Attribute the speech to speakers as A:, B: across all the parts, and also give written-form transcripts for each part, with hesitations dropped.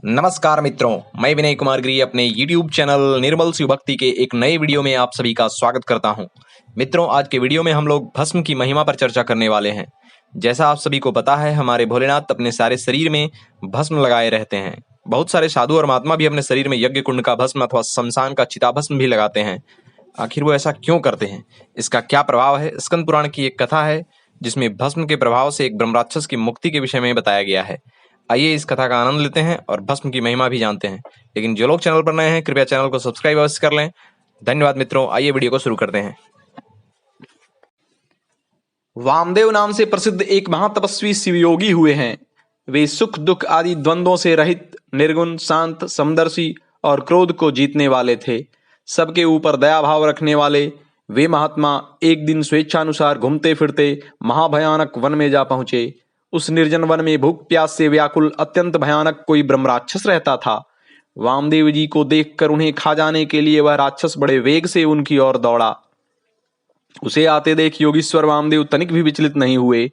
A: नमस्कार मित्रों, मैं विनय कुमार गिरी अपने YouTube चैनल निर्मल शिव भक्ति के एक नए वीडियो में आप सभी का स्वागत करता हूं। मित्रों, आज के वीडियो में हम लोग भस्म की महिमा पर चर्चा करने वाले हैं। जैसा आप सभी को पता है, हमारे भोलेनाथ अपने सारे शरीर में भस्म लगाए रहते हैं। बहुत सारे साधु और महात्मा भी अपने शरीर में यज्ञ कुंड का भस्म अथवा शमशान का चिता भस्म भी लगाते हैं। आखिर वो ऐसा क्यों करते हैं, इसका क्या प्रभाव है? स्कंद पुराण की एक कथा है जिसमें भस्म के प्रभाव से एक ब्रह्म राक्षस की मुक्ति के विषय में बताया गया है। आइए इस कथा का आनंद लेते हैं और भस्म की महिमा भी जानते हैं। लेकिन जो लोग चैनल पर नए हैं, कृपया चैनल को सब्सक्राइब अवश्य कर लें। धन्यवाद मित्रों, आइए वीडियो को शुरू करते हैं।
B: वामदेव नाम से प्रसिद्ध एक महातपस्वी शिवयोगी हुए हैं। वे सुख दुख आदि द्वंद्वों से रहित, निर्गुण, शांत, समदर्शी और क्रोध को जीतने वाले थे। सबके ऊपर दया भाव रखने वाले वे महात्मा एक दिन स्वेच्छानुसार घूमते फिरते महाभयानक वन में जा पहुंचे। उस निर्जन वन में भूख प्यास से व्याकुल अत्यंत भयानक कोई ब्रह्म राक्षस रहता था। वामदेव जी को देखकर उन्हें खा जाने के लिए वह राक्षस बड़े वेग से उनकी ओर दौड़ा। उसे आते देख योगीश्वर वामदेव तनिक भी विचलित नहीं हुए।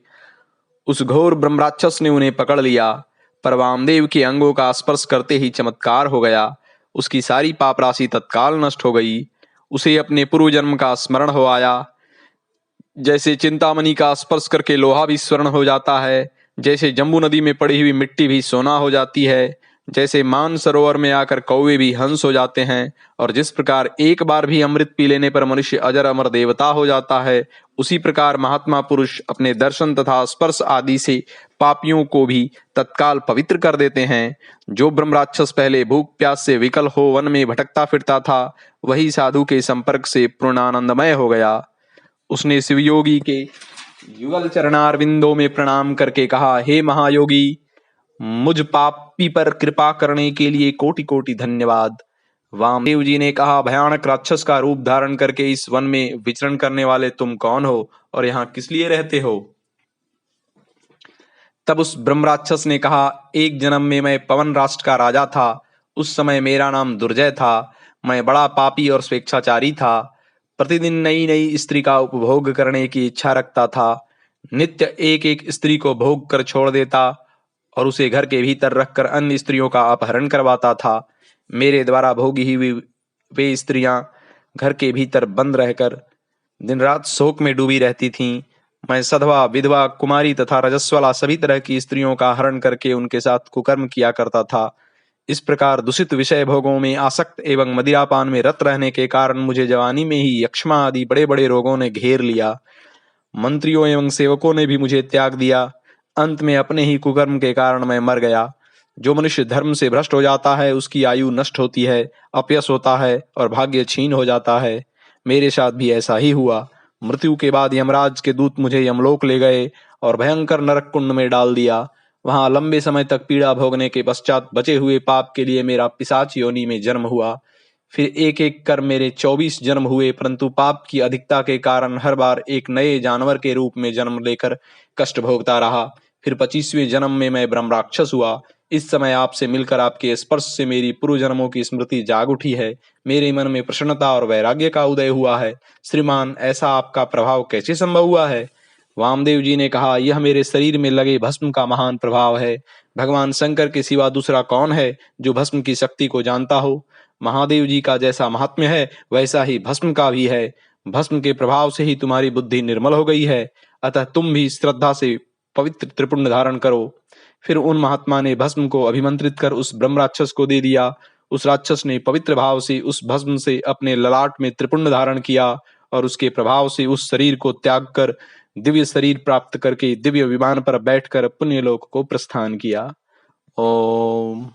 B: उस घोर ब्रह्म राक्षस ने उन्हें पकड़ लिया, पर वामदेव के अंगों का स्पर्श करते ही चमत्कार हो गया। उसकी सारी पाप राशि तत्काल नष्ट हो गई। उसे अपने पूर्व जन्म का स्मरण हो आया। जैसे चिंतामणि का स्पर्श करके लोहा भी स्वर्ण हो जाता है, जैसे जम्बू नदी में पड़ी हुई मिट्टी भी सोना हो जाती है, जैसे मान सरोवर में आकर कौवे भी हंस हो जाते हैं, और जिस प्रकार एक बार भी अमृत पी लेने पर मनुष्य अजर अमर देवता हो जाता है, उसी प्रकार महात्मा पुरुष अपने दर्शन तथा स्पर्श आदि से पापियों को भी तत्काल पवित्र कर देते हैं। जो ब्रह्म राक्षस पहले भूख प्यास से विकल हो वन में भटकता फिरता था, वही साधु के संपर्क से पूर्णानंदमय हो गया। उसने शिवयोगी के युगल चरणारविंदों में प्रणाम करके कहा, हे महायोगी, मुझ पापी पर कृपा करने के लिए कोटि कोटि धन्यवाद। वामदेव जी ने कहा, भयानक राक्षस का रूप धारण करके इस वन में विचरण करने वाले तुम कौन हो और यहाँ किस लिए रहते हो? तब उस ब्रह्म राक्षस ने कहा, एक जन्म में मैं पवन राष्ट्र का राजा था। उस समय मेरा नाम दुर्जय था। मैं बड़ा पापी और स्वेच्छाचारी था। प्रतिदिन नई नई स्त्री का उपभोग करने की इच्छा रखता था। नित्य एक एक स्त्री को भोग कर छोड़ देता और उसे घर के भीतर रखकर अन्य स्त्रियों का अपहरण करवाता था। मेरे द्वारा भोगी हुई वे स्त्रियां घर के भीतर बंद रहकर दिन रात शोक में डूबी रहती थीं। मैं सधवा, विधवा, कुमारी तथा रजस्वला सभी तरह की स्त्रियों का हरण करके उनके साथ कुकर्म किया करता था। इस प्रकार दूषित विषय भोगों में आसक्त एवं मदिरापान में रत रहने के कारण मुझे जवानी में ही यक्ष्मा आदि बड़े बड़े रोगों ने घेर लिया। मंत्रियों एवं सेवकों ने भी मुझे त्याग दिया। अंत में अपने ही कुकर्म के कारण मैं मर गया। जो मनुष्य धर्म से भ्रष्ट हो जाता है, उसकी आयु नष्ट होती है, अपयश होता है और भाग्य छीन हो जाता है। मेरे साथ भी ऐसा ही हुआ। मृत्यु के बाद यमराज के दूत मुझे यमलोक ले गए और भयंकर नरक कुंड में डाल दिया। वहां लंबे समय तक पीड़ा भोगने के पश्चात बचे हुए पाप के लिए मेरा पिशाच योनि में जन्म हुआ। फिर एक एक कर मेरे 24 जन्म हुए, परंतु पाप की अधिकता के कारण हर बार एक नए जानवर के रूप में जन्म लेकर कष्ट भोगता रहा। फिर 25वें जन्म में मैं ब्रह्म राक्षस हुआ। इस समय आपसे मिलकर आपके स्पर्श से मेरी पूर्व जन्मों की स्मृति जाग उठी है। मेरे मन में प्रसन्नता और वैराग्य का उदय हुआ है। श्रीमान, ऐसा आपका प्रभाव कैसे संभव हुआ है? वामदेव जी ने कहा, यह मेरे शरीर में लगे भस्म का महान प्रभाव है। भगवान शंकर के सिवा दूसरा कौन है जो भस्म की शक्ति को जानता हो? महादेव जी का जैसा महात्म्य है, वैसा ही भस्म का भी है। भस्म के प्रभाव से ही तुम्हारी बुद्धि निर्मल हो गई है, अतः तुम भी श्रद्धा से पवित्र त्रिपुंड धारण करो। फिर उन महात्मा ने भस्म को अभिमंत्रित कर उस ब्रह्म राक्षस को दे दिया। उस राक्षस ने पवित्र भाव से उस भस्म से अपने ललाट में त्रिपुंड धारण किया और उसके प्रभाव से उस शरीर को त्याग कर दिव्य शरीर प्राप्त करके दिव्य विमान पर बैठकर पुण्यलोक को प्रस्थान किया। ओम।